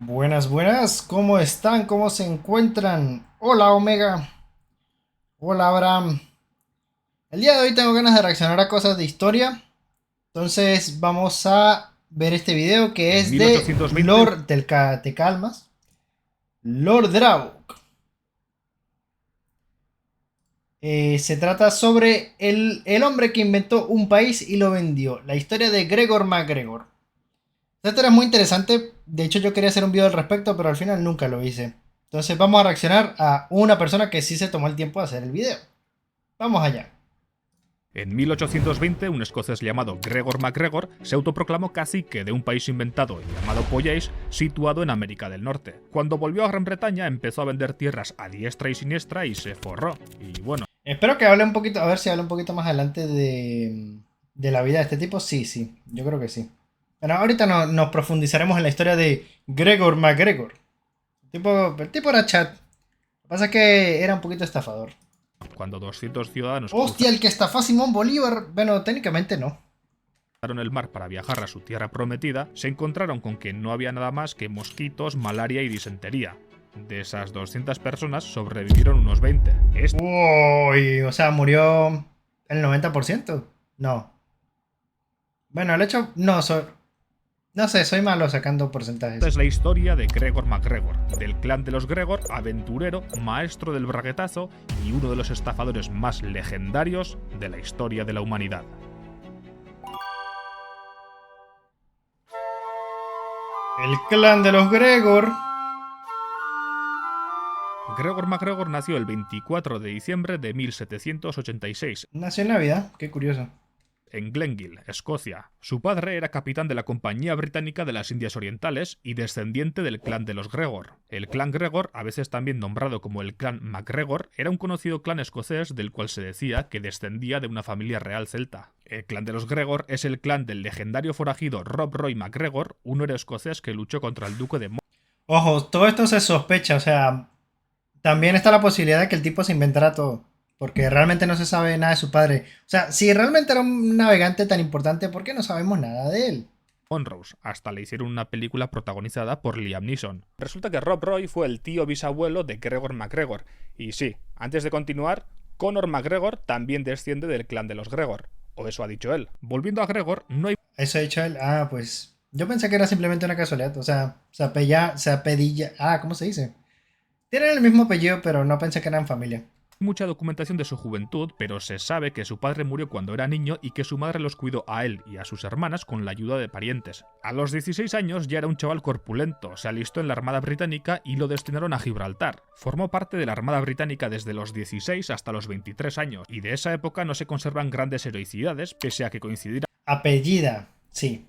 Buenas, buenas, ¿cómo están? ¿Cómo se encuentran? Hola Omega, hola Abraham. El día de hoy tengo ganas de reaccionar a cosas de historia, entonces vamos a ver este video que En es de 1820, Lord Te calmas, Lord Drauk. Se trata sobre el hombre que inventó un país y lo vendió, la historia de Gregor MacGregor. Esta historia es muy interesante, de hecho yo quería hacer un video al respecto, pero al final nunca lo hice. Entonces vamos a reaccionar a una persona que sí se tomó el tiempo de hacer el video. Vamos allá. en 1820, un escocés llamado Gregor MacGregor se autoproclamó cacique de un país inventado llamado Poyais, situado en América del Norte. Cuando volvió a Gran Bretaña, empezó a vender tierras a diestra y siniestra y se forró. Y bueno, Espero que hable un poquito, a ver si habla un poquito más adelante de la vida de este tipo. Sí, sí, yo creo que sí. Bueno, ahorita nos profundizaremos en la historia de Gregor MacGregor. El tipo era chat. Lo que pasa es que era un poquito estafador. cuando 200 ciudadanos Hostia, el que estafó a Simón Bolívar. Bueno, técnicamente no. cruzaron el mar para viajar a su tierra prometida, se encontraron con que no había nada más que mosquitos, malaria y disentería. De esas 200 personas sobrevivieron unos 20. Uy, o sea, murió el 90%. No. Bueno, el hecho, no, no sé, soy malo sacando Esta porcentajes. es la historia de Gregor MacGregor, del clan de los Gregor, aventurero, maestro del braguetazo y uno de los estafadores más legendarios de la historia de la humanidad. El clan de los Gregor. Gregor MacGregor nació el 24 de diciembre de 1786 Nació en Navidad, qué curioso. en Glengyle, Escocia. Su padre era capitán de la Compañía Británica de las Indias Orientales y descendiente del clan de los Gregor. El clan Gregor, a veces también nombrado como el clan MacGregor, era un conocido clan escocés del cual se decía que descendía de una familia real celta. El clan de los Gregor es el clan del legendario forajido Rob Roy MacGregor, un héroe escocés que luchó contra el duque de Ojo, todo esto se sospecha, o sea, también está la posibilidad de que el tipo se inventara todo. Porque realmente no se sabe nada de su padre. O sea, si realmente era un navegante tan importante, ¿por qué no sabemos nada de él? Monrose, hasta le hicieron una película protagonizada por Liam Neeson. Resulta que Rob Roy fue el tío bisabuelo de Gregor MacGregor. Y sí, antes de continuar, Conor MacGregor también desciende del clan de los Gregor. O eso ha dicho él. Volviendo a Gregor, no hay Eso ha dicho él. Ah, pues. Yo pensé que era simplemente una casualidad. O sea, se apellía. Ah, ¿cómo se dice? Tienen el mismo apellido, pero no pensé que eran familia. mucha documentación de su juventud, pero se sabe que su padre murió cuando era niño y que su madre los cuidó a él y a sus hermanas con la ayuda de parientes. A los 16 años ya era un chaval corpulento, se alistó en la Armada Británica y lo destinaron a Gibraltar. Formó parte de la Armada Británica desde los 16 hasta los 23 años, y de esa época no se conservan grandes heroicidades, pese a que coincidirá Apellida, sí.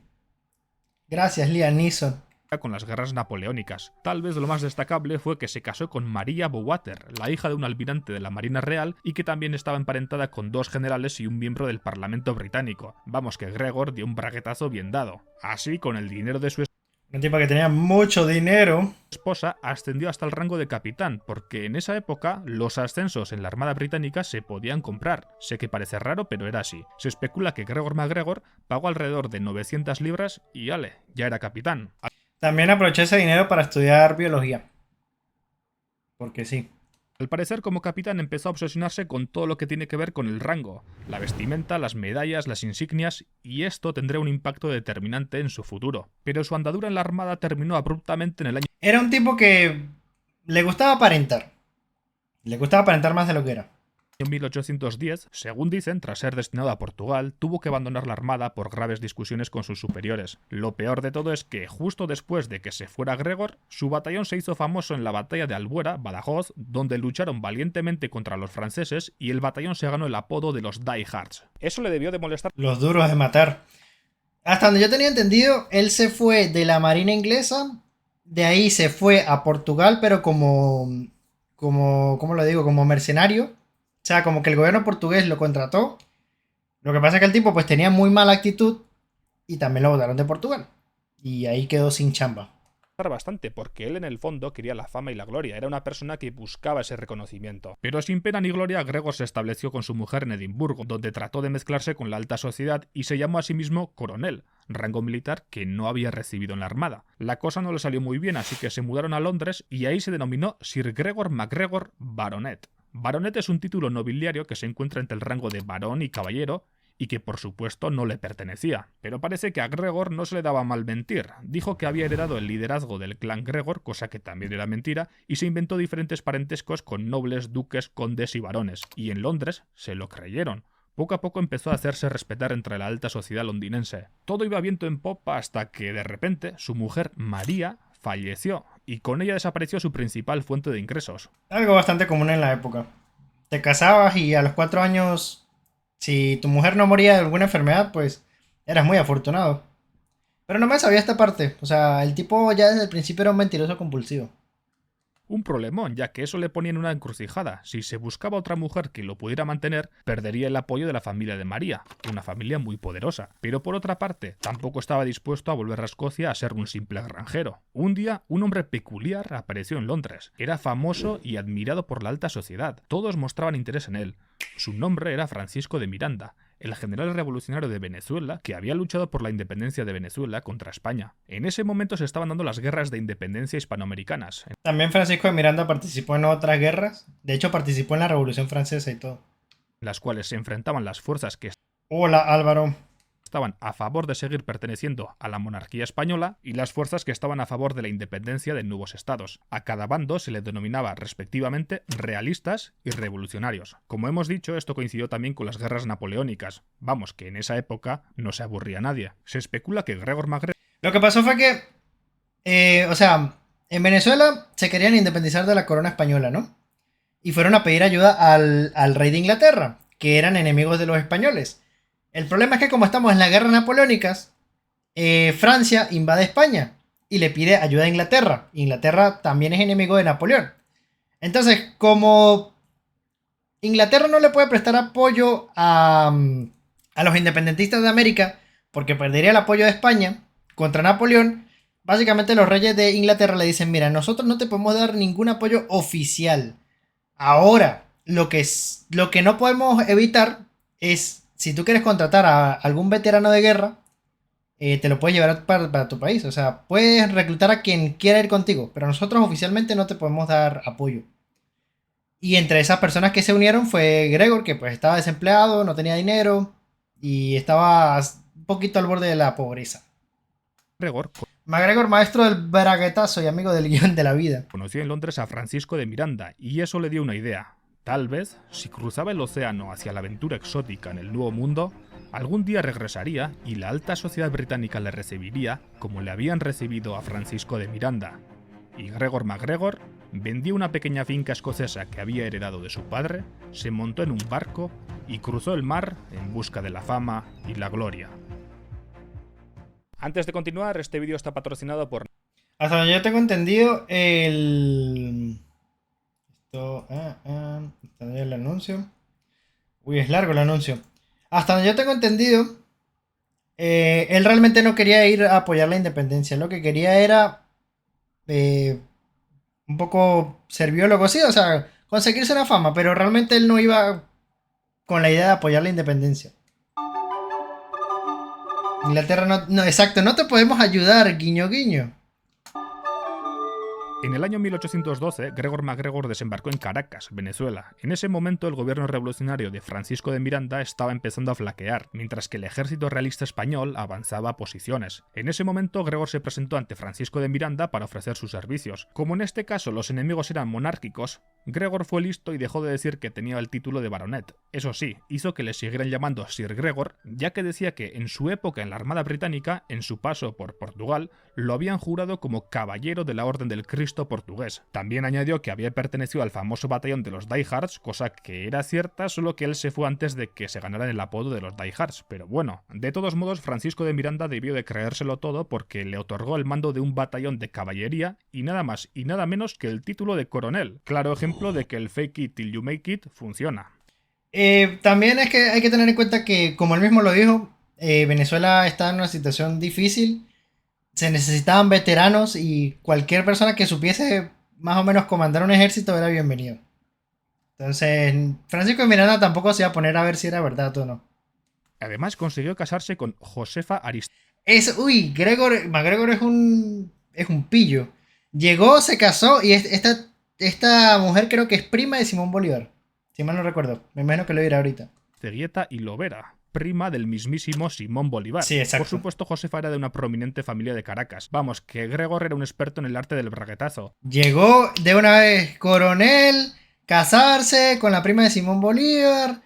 Gracias, Liam Neeson. con las guerras napoleónicas. Tal vez lo más destacable fue que se casó con María Bowater, la hija de un almirante de la Marina Real y que también estaba emparentada con dos generales y un miembro del Parlamento británico. Vamos, que Gregor dio un braguetazo bien dado. Así, con el dinero de su Un tipo que tenía mucho dinero. esposa, ascendió hasta el rango de capitán, porque en esa época los ascensos en la Armada Británica se podían comprar. Sé que parece raro, pero era así. Se especula que Gregor MacGregor pagó alrededor de 900 libras y ale, ya era capitán. También aproveché ese dinero para estudiar biología. Porque sí. Al parecer, como capitán empezó a obsesionarse con todo lo que tiene que ver con el rango, la vestimenta, las medallas, las insignias, y esto tendría un impacto determinante en su futuro. Pero su andadura en la Armada terminó abruptamente en el año Era un tipo que le gustaba aparentar. Le gustaba aparentar más de lo que era. 1810. Según dicen, tras ser destinado a Portugal, tuvo que abandonar la Armada por graves discusiones con sus superiores. Lo peor de todo es que, justo después de que se fuera Gregor, su batallón se hizo famoso en la batalla de Albuera, Badajoz, donde lucharon valientemente contra los franceses y el batallón se ganó el apodo de los Die Hards. Eso le debió de molestar Los duros de matar. Hasta donde yo tenía entendido, él se fue de la Marina inglesa. De ahí se fue a Portugal, pero ¿cómo lo digo? Como mercenario. O sea, como que el gobierno portugués lo contrató. Lo que pasa es que el tipo pues tenía muy mala actitud y también lo botaron de Portugal. Y ahí quedó sin chamba. bastante, porque él en el fondo quería la fama y la gloria, era una persona que buscaba ese reconocimiento. Pero sin pena ni gloria, Gregor se estableció con su mujer en Edimburgo, donde trató de mezclarse con la alta sociedad y se llamó a sí mismo coronel, rango militar que no había recibido en la armada. La cosa no le salió muy bien, así que se mudaron a Londres y ahí se denominó Sir Gregor MacGregor Baronet. Baronet es un título nobiliario que se encuentra entre el rango de barón y caballero, y que por supuesto no le pertenecía. Pero parece que a Gregor no se le daba mal mentir. Dijo que había heredado el liderazgo del clan Gregor, cosa que también era mentira, y se inventó diferentes parentescos con nobles, duques, condes y barones. Y en Londres se lo creyeron. Poco a poco empezó a hacerse respetar entre la alta sociedad londinense. Todo iba viento en popa hasta que, de repente, su mujer, María, falleció, y con ella desapareció su principal fuente de ingresos. Algo bastante común en la época. Te casabas y a los 4 años, si tu mujer no moría de alguna enfermedad, pues eras muy afortunado. Pero no me sabía esta parte. O sea, el tipo ya desde el principio era un mentiroso compulsivo. Un problemón, ya que eso le ponía en una encrucijada. Si se buscaba otra mujer que lo pudiera mantener, perdería el apoyo de la familia de María, una familia muy poderosa. Pero por otra parte, tampoco estaba dispuesto a volver a Escocia a ser un simple granjero. Un día, un hombre peculiar apareció en Londres. Era famoso y admirado por la alta sociedad. Todos mostraban interés en él. Su nombre era Francisco de Miranda, el general revolucionario de Venezuela que había luchado por la independencia de Venezuela contra España. En ese momento se estaban dando las guerras de independencia hispanoamericanas, También Francisco de Miranda participó en otras guerras. De hecho, participó en la Revolución Francesa y todo. en las cuales se enfrentaban las fuerzas que Hola, Álvaro. estaban a favor de seguir perteneciendo a la monarquía española y las fuerzas que estaban a favor de la independencia de nuevos estados. A cada bando se le denominaba respectivamente realistas y revolucionarios. Como hemos dicho, esto coincidió también con las guerras napoleónicas. Vamos, que en esa época no se aburría nadie. Se especula que Gregor MacGregor Lo que pasó fue que, o sea, en Venezuela se querían independizar de la corona española, ¿no? Y fueron a pedir ayuda al rey de Inglaterra, que eran enemigos de los españoles. El problema es que como estamos en las guerras napoleónicas, Francia invade España y le pide ayuda a Inglaterra. Inglaterra también es enemigo de Napoleón. Entonces, como Inglaterra no le puede prestar apoyo a los independentistas de América, porque perdería el apoyo de España contra Napoleón, básicamente los reyes de Inglaterra le dicen, mira, nosotros no te podemos dar ningún apoyo oficial. Ahora, lo que no podemos evitar es, si tú quieres contratar a algún veterano de guerra, te lo puedes llevar para tu país. O sea, puedes reclutar a quien quiera ir contigo, pero nosotros oficialmente no te podemos dar apoyo. Y entre esas personas que se unieron fue Gregor, que pues estaba desempleado, no tenía dinero y estaba un poquito al borde de la pobreza. MacGregor, maestro del braguetazo y amigo del guión de la vida. conoció en Londres a Francisco de Miranda y eso le dio una idea. Tal vez, si cruzaba el océano hacia la aventura exótica en el Nuevo Mundo, algún día regresaría y la alta sociedad británica le recibiría como le habían recibido a Francisco de Miranda. Y Gregor MacGregor vendió una pequeña finca escocesa que había heredado de su padre, se montó en un barco y cruzó el mar en busca de la fama y la gloria. Antes de continuar, este vídeo está patrocinado por... Hasta donde yo tengo entendido, está el anuncio. Uy, es largo el anuncio. Hasta donde yo tengo entendido, él realmente no quería ir a apoyar la independencia. Lo que quería era un poco ser biólogo, sí, o sea, conseguirse una fama, pero realmente él no iba con la idea de apoyar la independencia. Inglaterra no, exacto, no te podemos ayudar, guiño guiño. En el año 1812, Gregor MacGregor desembarcó en Caracas, Venezuela. En ese momento, el gobierno revolucionario de Francisco de Miranda estaba empezando a flaquear, mientras que el ejército realista español avanzaba a posiciones. En ese momento, Gregor se presentó ante Francisco de Miranda para ofrecer sus servicios. Como en este caso los enemigos eran monárquicos, Gregor fue listo y dejó de decir que tenía el título de baronet. Eso sí, hizo que le siguieran llamando Sir Gregor, ya que decía que en su época en la Armada Británica, en su paso por Portugal, lo habían jurado como caballero de la Orden del Cristo portugués. También añadió que había pertenecido al famoso batallón de los Diehards, cosa que era cierta, solo que él se fue antes de que se ganaran el apodo de los Diehards. Pero bueno, de todos modos, Francisco de Miranda debió de creérselo todo porque le otorgó el mando de un batallón de caballería y nada más y nada menos que el título de coronel. Claro ejemplo de que el fake it till you make it funciona. También es que hay que tener en cuenta que, como él mismo lo dijo, Venezuela está en una situación difícil. se necesitaban veteranos y cualquier persona que supiese más o menos comandar un ejército era bienvenido. Entonces, Francisco de Miranda tampoco se iba a poner a ver si era verdad o no. Además, consiguió casarse con Josefa Gregor, MacGregor es un pillo. Llegó, se casó y esta mujer creo que es prima de Simón Bolívar. Si mal no recuerdo. Me imagino que lo dirá ahorita. Aristeguieta y Lovera, prima del mismísimo Simón Bolívar. Sí, Por exacto. supuesto, Josefa era de una prominente familia de Caracas. Vamos, que Gregor era un experto en el arte del braguetazo. Llegó de una vez coronel, casarse con la prima de Simón Bolívar.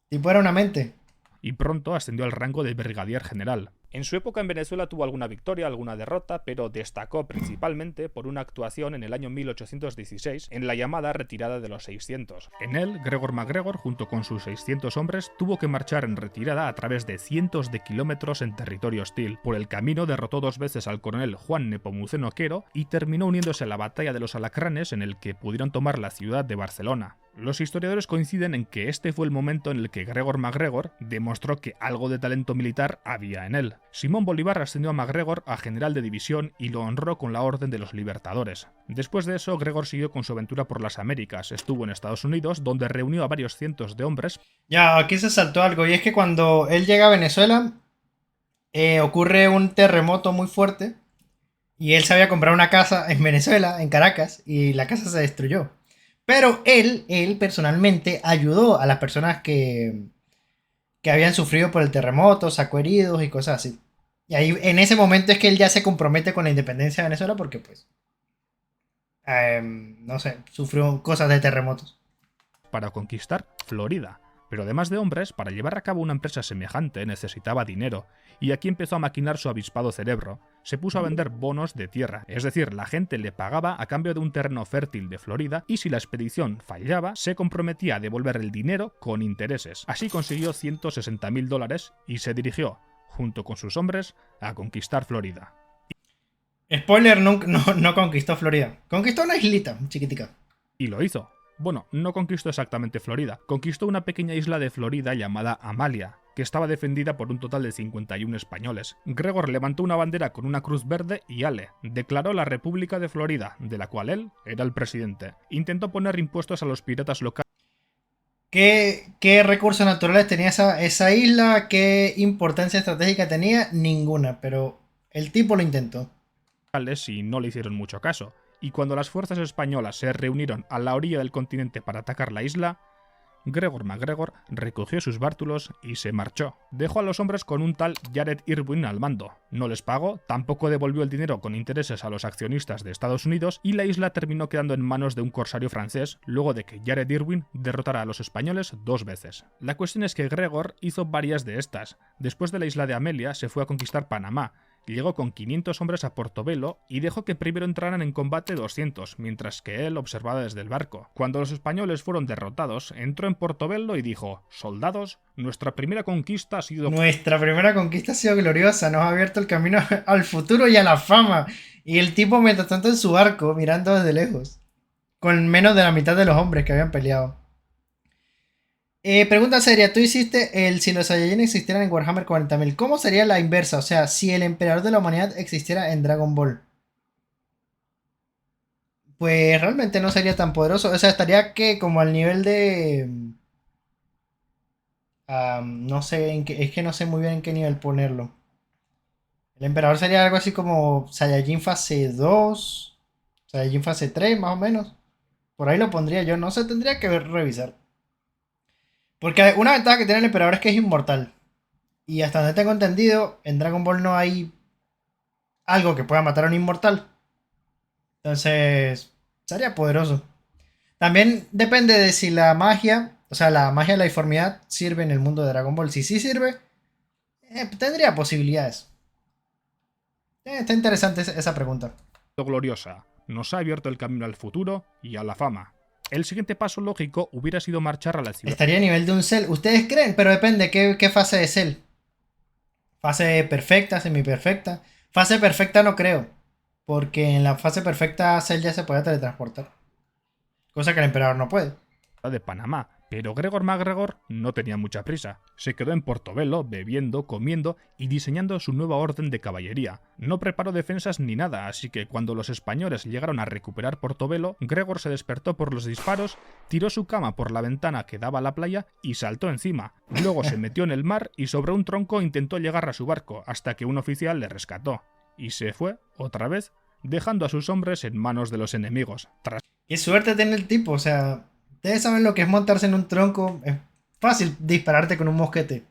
Tipo era una mente. Y pronto ascendió al rango de brigadier general. En su época en Venezuela tuvo alguna victoria, alguna derrota, pero destacó principalmente por una actuación en el año 1816 en la llamada Retirada de los 600. En él, Gregor MacGregor, junto con sus 600 hombres, tuvo que marchar en retirada a través de cientos de kilómetros en territorio hostil. Por el camino derrotó 2 veces al coronel Juan Nepomuceno Quero y terminó uniéndose a la batalla de los Alacranes, en el que pudieron tomar la ciudad de Barcelona. Los historiadores coinciden en que este fue el momento en el que Gregor MacGregor demostró que algo de talento militar había en él. Simón Bolívar ascendió a MacGregor a general de división y lo honró con la Orden de los Libertadores. Después de eso, Gregor siguió con su aventura por las Américas. Estuvo en Estados Unidos, donde reunió a varios cientos de hombres. Ya, aquí se saltó algo. Y es que cuando él llega a Venezuela, ocurre un terremoto muy fuerte. Y él se había comprado una casa en Venezuela, en Caracas, y la casa se destruyó. Pero él personalmente ayudó a las personas que habían sufrido por el terremoto, sacó heridos y cosas así. Y ahí en ese momento es que él ya se compromete con la independencia de Venezuela porque pues, no sé, sufrió cosas de terremotos. Para conquistar Florida. Pero además de hombres, para llevar a cabo una empresa semejante necesitaba dinero, y aquí empezó a maquinar su avispado cerebro. Se puso a vender bonos de tierra, es decir, la gente le pagaba a cambio de un terreno fértil de Florida, y si la expedición fallaba, se comprometía a devolver el dinero con intereses. Así consiguió $160.000 y se dirigió, junto con sus hombres, a conquistar Florida. Spoiler, no conquistó Florida. Conquistó una islita chiquitica. Y lo hizo. Bueno, no conquistó exactamente Florida, conquistó una pequeña isla de Florida llamada Amalia, que estaba defendida por un total de 51 españoles. Gregor levantó una bandera con una cruz verde y declaró la República de Florida, de la cual él era el presidente. Intentó poner impuestos a los piratas locales. ¿Qué recursos naturales tenía esa isla? ¿Qué importancia estratégica tenía? Ninguna, pero el tipo lo intentó. Y no le hicieron mucho caso. Y cuando las fuerzas españolas se reunieron a la orilla del continente para atacar la isla, Gregor MacGregor recogió sus bártulos y se marchó. Dejó a los hombres con un tal Jared Irwin al mando. No les pagó, tampoco devolvió el dinero con intereses a los accionistas de Estados Unidos y la isla terminó quedando en manos de un corsario francés luego de que Jared Irwin derrotara a los españoles 2 veces. La cuestión es que Gregor hizo varias de estas. Después de la isla de Amelia se fue a conquistar Panamá. Llegó con 500 hombres a Portobelo y dejó que primero entraran en combate 200, mientras que él observaba desde el barco. Cuando los españoles fueron derrotados, entró en Portobelo y dijo: «Soldados, nuestra primera conquista ha sido gloriosa, nos ha abierto el camino al futuro y a la fama». Y el tipo mientras tanto en su barco, mirando desde lejos, con menos de la mitad de los hombres que habían peleado. Pregunta seria, tú hiciste el si los Saiyajin existieran en Warhammer 40.000, ¿cómo sería la inversa? O sea, si el emperador de la humanidad existiera en Dragon Ball. Pues realmente no sería tan poderoso. O sea, estaría que como al nivel de... no sé en qué, es que no sé muy bien en qué nivel ponerlo. El emperador sería algo así como Saiyajin fase 2, Saiyajin fase 3 más o menos. Por ahí lo pondría yo, no sé, tendría que revisar. Porque una ventaja que tiene el emperador es que es inmortal. Y hasta donde tengo entendido, en Dragon Ball no hay algo que pueda matar a un inmortal. Entonces, sería poderoso. También depende de si la magia, o sea, la magia de la deformidad sirve en el mundo de Dragon Ball. Si sí sirve, tendría posibilidades. Está interesante esa pregunta. gloriosa. Nos ha abierto el camino al futuro y a la fama. El siguiente paso lógico hubiera sido marchar a la ciudad. Estaría a nivel de un Cell. ¿Ustedes creen? Pero depende, ¿qué fase de Cell? Fase perfecta, semiperfecta. Fase perfecta no creo. Porque en la fase perfecta Cell ya se puede teletransportar. Cosa que el emperador no puede. De Panamá, Pero Gregor MacGregor no tenía mucha prisa. Se quedó en Portobelo, bebiendo, comiendo y diseñando su nueva orden de caballería. No preparó defensas ni nada, así que cuando los españoles llegaron a recuperar Portobelo, Gregor se despertó por los disparos, tiró su cama por la ventana que daba a la playa y saltó encima. Luego se metió en el mar y sobre un tronco intentó llegar a su barco, hasta que un oficial le rescató. Y se fue, otra vez, dejando a sus hombres en manos de los enemigos. Qué suerte tiene el tipo, o sea, ustedes saben lo que es montarse en un tronco, es fácil dispararte con un mosquete.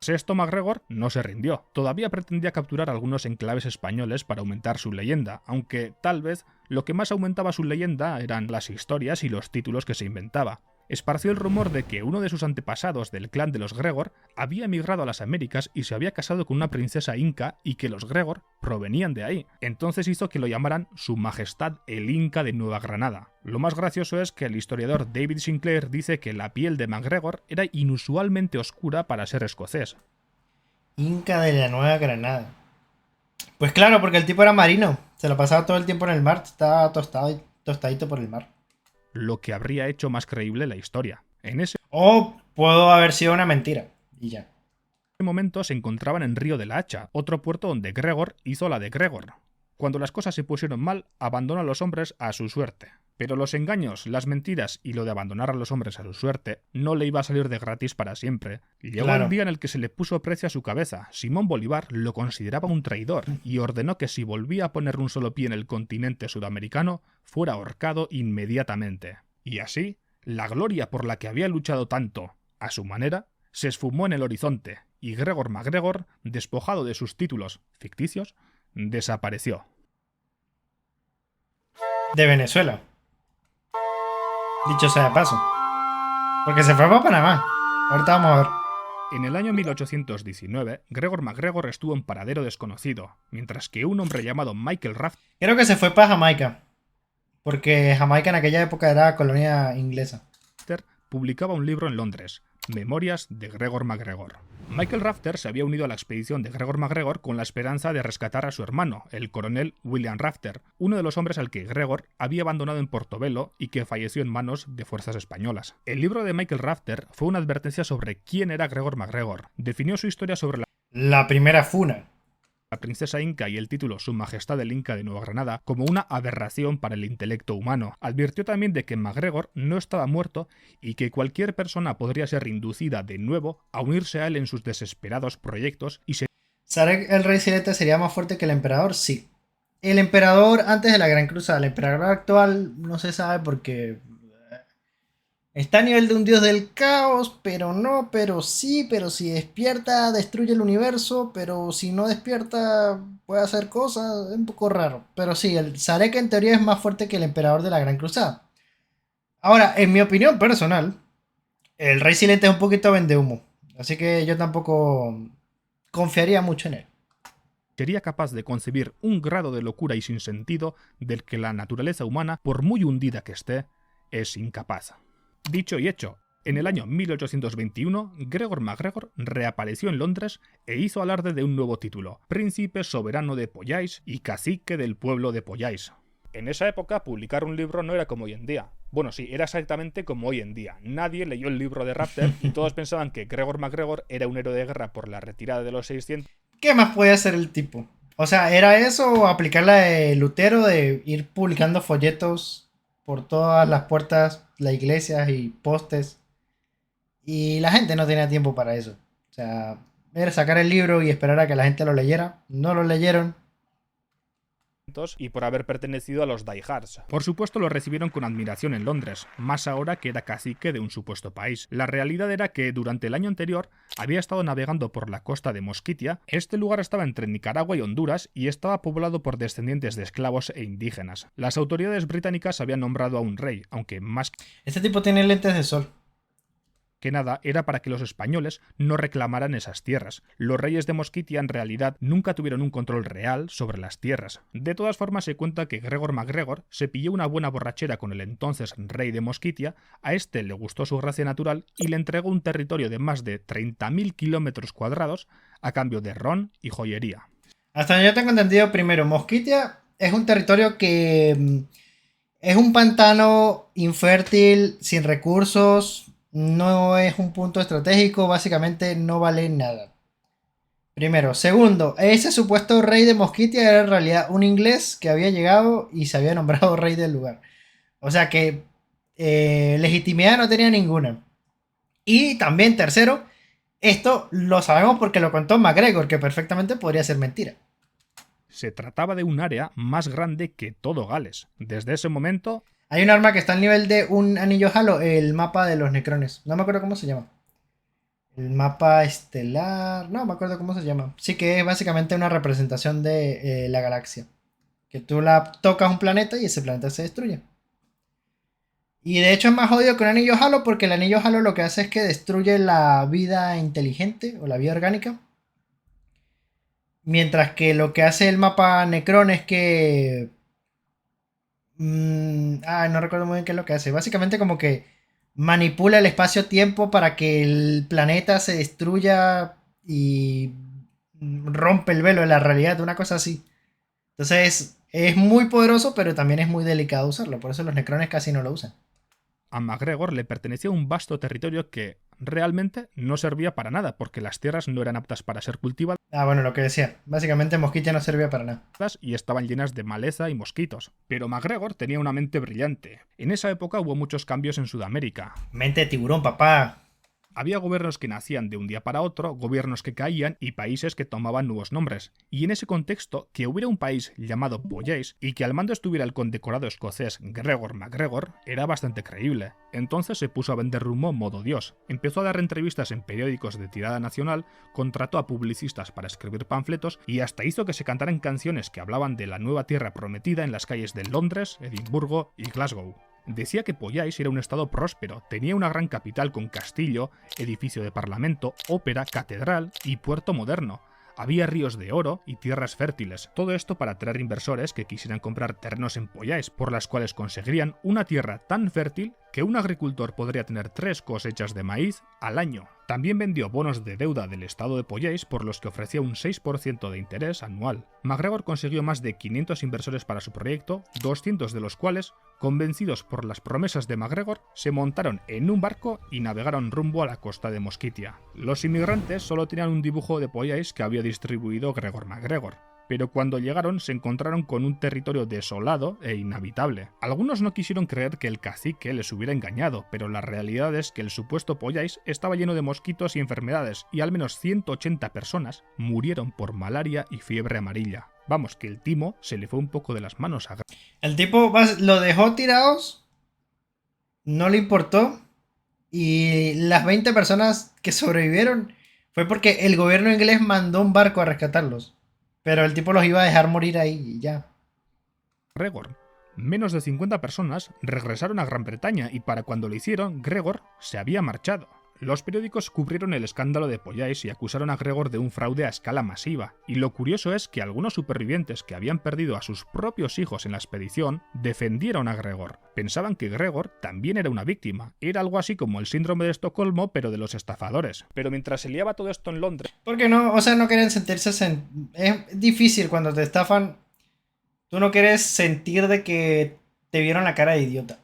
Esto MacGregor no se rindió. Todavía pretendía capturar algunos enclaves españoles para aumentar su leyenda, aunque tal vez lo que más aumentaba su leyenda eran las historias y los títulos que se inventaba. Esparció el rumor de que uno de sus antepasados del clan de los Gregor había emigrado a las Américas y se había casado con una princesa inca y que los Gregor provenían de ahí. Entonces hizo que lo llamaran Su Majestad el Inca de Nueva Granada. Lo más gracioso es que el historiador David Sinclair dice que la piel de MacGregor era inusualmente oscura para ser escocés. Inca de la Nueva Granada. Pues claro, porque el tipo era marino, se lo pasaba todo el tiempo en el mar, estaba tostadito por el mar. Lo que habría hecho más creíble la historia. En ese O pudo haber sido una mentira, y ya. momento se encontraban en Río de la Hacha, otro puerto donde Gregor hizo la de Gregor. Cuando las cosas se pusieron mal, abandonó a los hombres a su suerte. Pero los engaños, las mentiras y lo de abandonar a los hombres a su suerte no le iba a salir de gratis para siempre. Llegó Claro. el día en el que se le puso precio a su cabeza. Simón Bolívar lo consideraba un traidor y ordenó que si volvía a poner un solo pie en el continente sudamericano, fuera ahorcado inmediatamente. Y así, la gloria por la que había luchado tanto, a su manera, se esfumó en el horizonte, y Gregor MacGregor, despojado de sus títulos ficticios, desapareció. De Venezuela. Dicho sea de paso. Porque se fue para Panamá. Ahorita vamos a ver. En el año 1819, Gregor MacGregor estuvo en paradero desconocido, mientras que un hombre llamado Michael Rafter Creo que se fue para Jamaica. Porque Jamaica en aquella época era colonia inglesa. publicaba un libro en Londres, Memorias de Gregor MacGregor. Michael Rafter se había unido a la expedición de Gregor MacGregor con la esperanza de rescatar a su hermano, el coronel William Rafter, uno de los hombres al que Gregor había abandonado en Portobelo y que falleció en manos de fuerzas españolas. El libro de Michael Rafter fue una advertencia sobre quién era Gregor MacGregor. Definió su historia sobre La primera funa. la princesa inca y el título Su Majestad el Inca de Nueva Granada como una aberración para el intelecto humano. Advirtió también de que MacGregor no estaba muerto y que cualquier persona podría ser inducida de nuevo a unirse a él en sus desesperados proyectos y ¿Sarek el Rey Silente sería más fuerte que el emperador? Sí. El emperador antes de la Gran Cruzada. El emperador actual no se sabe porque está a nivel de un dios del caos, pero no, pero sí, pero si despierta destruye el universo, pero si no despierta puede hacer cosas, es un poco raro. Pero sí, el Sarek en teoría es más fuerte que el emperador de la Gran Cruzada. Ahora, en mi opinión personal, el Rey Silente es un poquito vendehumo, así que yo tampoco confiaría mucho en él. sería capaz de concebir un grado de locura y sinsentido del que la naturaleza humana, por muy hundida que esté, es incapaz. Dicho y hecho, en el año 1821, Gregor MacGregor reapareció en Londres e hizo alarde de un nuevo título, Príncipe Soberano de Pollais y Cacique del pueblo de Pollais. En esa época, publicar un libro no era como hoy en día. Bueno, sí, era exactamente como hoy en día. Nadie leyó el libro de Rafter y todos pensaban que Gregor MacGregor era un héroe de guerra por la retirada de los 600. ¿Qué más puede hacer el tipo? O sea, ¿era eso o aplicar la de Lutero de ir publicando folletos por todas las puertas, las iglesias y postes? Y la gente no tenía tiempo para eso. O sea, era sacar el libro y esperar a que la gente lo leyera. No lo leyeron. Y por haber pertenecido a los diehards. Por supuesto lo recibieron con admiración en Londres, más ahora que era cacique de un supuesto país. La realidad era que durante el año anterior había estado navegando por la costa de Mosquitia. Este lugar estaba entre Nicaragua y Honduras y estaba poblado por descendientes de esclavos e indígenas. Las autoridades británicas habían nombrado a un rey, aunque más Este tipo tiene lentes de sol. que nada era para que los españoles no reclamaran esas tierras. Los reyes de Mosquitia en realidad nunca tuvieron un control real sobre las tierras. De todas formas se cuenta que Gregor MacGregor se pilló una buena borrachera con el entonces rey de Mosquitia, a este le gustó su gracia natural y le entregó un territorio de más de 30.000 kilómetros cuadrados a cambio de ron y joyería. Hasta donde yo tengo entendido, primero, Mosquitia es un territorio que es un pantano infértil, sin recursos. no es un punto estratégico, básicamente no vale nada. Primero. Segundo, ese supuesto rey de Mosquitia era en realidad un inglés que había llegado y se había nombrado rey del lugar. O sea que legitimidad no tenía ninguna. Y también, tercero, esto lo sabemos porque lo contó MacGregor, que perfectamente podría ser mentira. Se trataba de un área más grande que todo Gales. Desde ese momento, Hay un arma que está al nivel de un anillo halo, el mapa de los necrones. No me acuerdo cómo se llama. El mapa estelar. No me acuerdo cómo se llama. Sí que es básicamente una representación de la galaxia. Que tú la tocas un planeta y ese planeta se destruye. Y de hecho es más jodido que un anillo halo porque el anillo halo lo que hace es que destruye la vida inteligente o la vida orgánica. Mientras que lo que hace el mapa Necron es que... no recuerdo muy bien qué es lo que hace. Básicamente como que manipula el espacio-tiempo para que el planeta se destruya y rompe el velo de la realidad, una cosa así. Entonces es muy poderoso, pero también es muy delicado usarlo. Por eso los necrones casi no lo usan. a MacGregor le pertenecía un vasto territorio que realmente no servía para nada, porque las tierras no eran aptas para ser cultivadas Bueno, lo que decía. Básicamente Mosquitia no servía para nada. y estaban llenas de maleza y mosquitos. Pero MacGregor tenía una mente brillante. En esa época hubo muchos cambios en Sudamérica. Mente de tiburón, papá. Había gobiernos que nacían de un día para otro, gobiernos que caían y países que tomaban nuevos nombres. Y en ese contexto, que hubiera un país llamado Poyais y que al mando estuviera el condecorado escocés Gregor MacGregor era bastante creíble. Entonces se puso a vender humo modo Dios. Empezó a dar entrevistas en periódicos de tirada nacional, contrató a publicistas para escribir panfletos y hasta hizo que se cantaran canciones que hablaban de la nueva tierra prometida en las calles de Londres, Edimburgo y Glasgow. Decía que Poyais era un estado próspero, tenía una gran capital con castillo, edificio de parlamento, ópera, catedral y puerto moderno. Había ríos de oro y tierras fértiles, todo esto para atraer inversores que quisieran comprar terrenos en Poyais, por las cuales conseguirían una tierra tan fértil que un agricultor podría tener 3 cosechas de maíz al año. También vendió bonos de deuda del estado de Poyais por los que ofrecía un 6% de interés anual. MacGregor consiguió más de 500 inversores para su proyecto, 200 de los cuales, convencidos por las promesas de MacGregor, se montaron en un barco y navegaron rumbo a la costa de Mosquitia. Los inmigrantes solo tenían un dibujo de Poyais que había distribuido Gregor MacGregor, pero cuando llegaron se encontraron con un territorio desolado e inhabitable. Algunos no quisieron creer que el cacique les hubiera engañado, pero la realidad es que el supuesto Poyais estaba lleno de mosquitos y enfermedades, y al menos 180 personas murieron por malaria y fiebre amarilla. Vamos, que el timo se le fue un poco de las manos a... El tipo lo dejó tirados, no le importó. Y las 20 personas que sobrevivieron fue porque el gobierno inglés mandó un barco a rescatarlos. Pero el tipo los iba a dejar morir ahí y ya. Gregor. Menos de 50 personas regresaron a Gran Bretaña y para cuando lo hicieron, Gregor se había marchado. Los periódicos cubrieron el escándalo de Poyais y acusaron a Gregor de un fraude a escala masiva. Y lo curioso es que algunos supervivientes que habían perdido a sus propios hijos en la expedición defendieron a Gregor. Pensaban que Gregor también era una víctima. Era algo así como el síndrome de Estocolmo, pero de los estafadores. Pero mientras se liaba todo esto en Londres... Porque no, o sea, no querían sentirse... Es difícil cuando te estafan. Tú no quieres sentir de que te vieron la cara de idiota.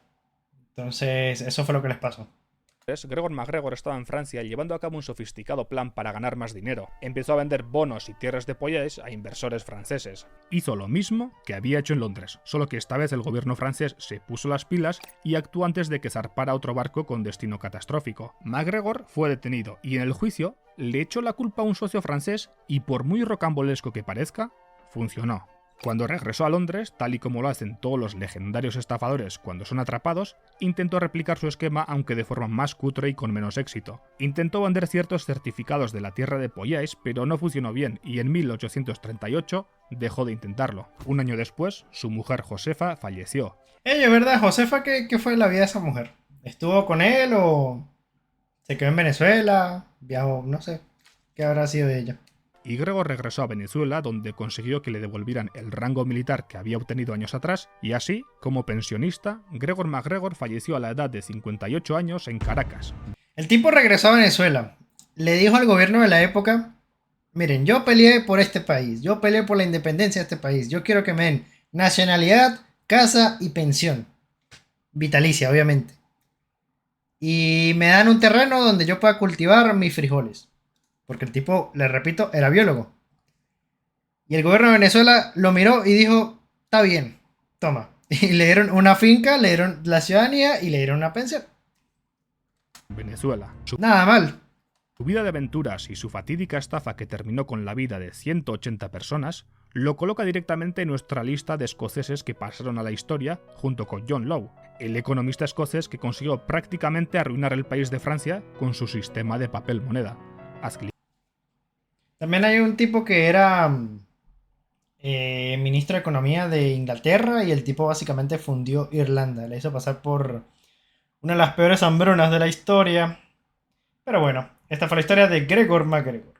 Entonces, eso fue lo que les pasó. Gregor MacGregor estaba en Francia llevando a cabo un sofisticado plan para ganar más dinero. Empezó a vender bonos y tierras de Poyais a inversores franceses. Hizo lo mismo que había hecho en Londres, solo que esta vez el gobierno francés se puso las pilas y actuó antes de que zarpara otro barco con destino catastrófico. MacGregor fue detenido y en el juicio le echó la culpa a un socio francés y por muy rocambolesco que parezca, funcionó. Cuando regresó a Londres, tal y como lo hacen todos los legendarios estafadores cuando son atrapados, intentó replicar su esquema aunque de forma más cutre y con menos éxito. Intentó vender ciertos certificados de la tierra de Poyais, pero no funcionó bien y en 1838 dejó de intentarlo. Un año después, su mujer Josefa falleció. Es verdad, Josefa, ¿qué fue la vida de esa mujer? ¿Estuvo con él o se quedó en Venezuela? Viajó, no sé. ¿Qué habrá sido de ella? Y Gregor regresó a Venezuela, donde consiguió que le devolvieran el rango militar que había obtenido años atrás, y así, como pensionista, Gregor MacGregor falleció a la edad de 58 años en Caracas. El tipo regresó a Venezuela. Le dijo al gobierno de la época: miren, yo peleé por este país, yo peleé por la independencia de este país, yo quiero que me den nacionalidad, casa y pensión. Vitalicia, obviamente. y me dan un terreno donde yo pueda cultivar mis frijoles. Porque el tipo, le repito, era biólogo. Y el gobierno de Venezuela lo miró y dijo, está bien, toma. Y le dieron una finca, le dieron la ciudadanía y le dieron una pensión. Venezuela. Nada mal. Su vida de aventuras y su fatídica estafa que terminó con la vida de 180 personas lo coloca directamente en nuestra lista de escoceses que pasaron a la historia junto con John Law, el economista escocés que consiguió prácticamente arruinar el país de Francia con su sistema de papel moneda. Haz clic. También hay un tipo que era ministro de Economía de Inglaterra y el tipo básicamente fundió Irlanda. Le hizo pasar por una de las peores hambrunas de la historia. Pero bueno, esta fue la historia de Gregor MacGregor.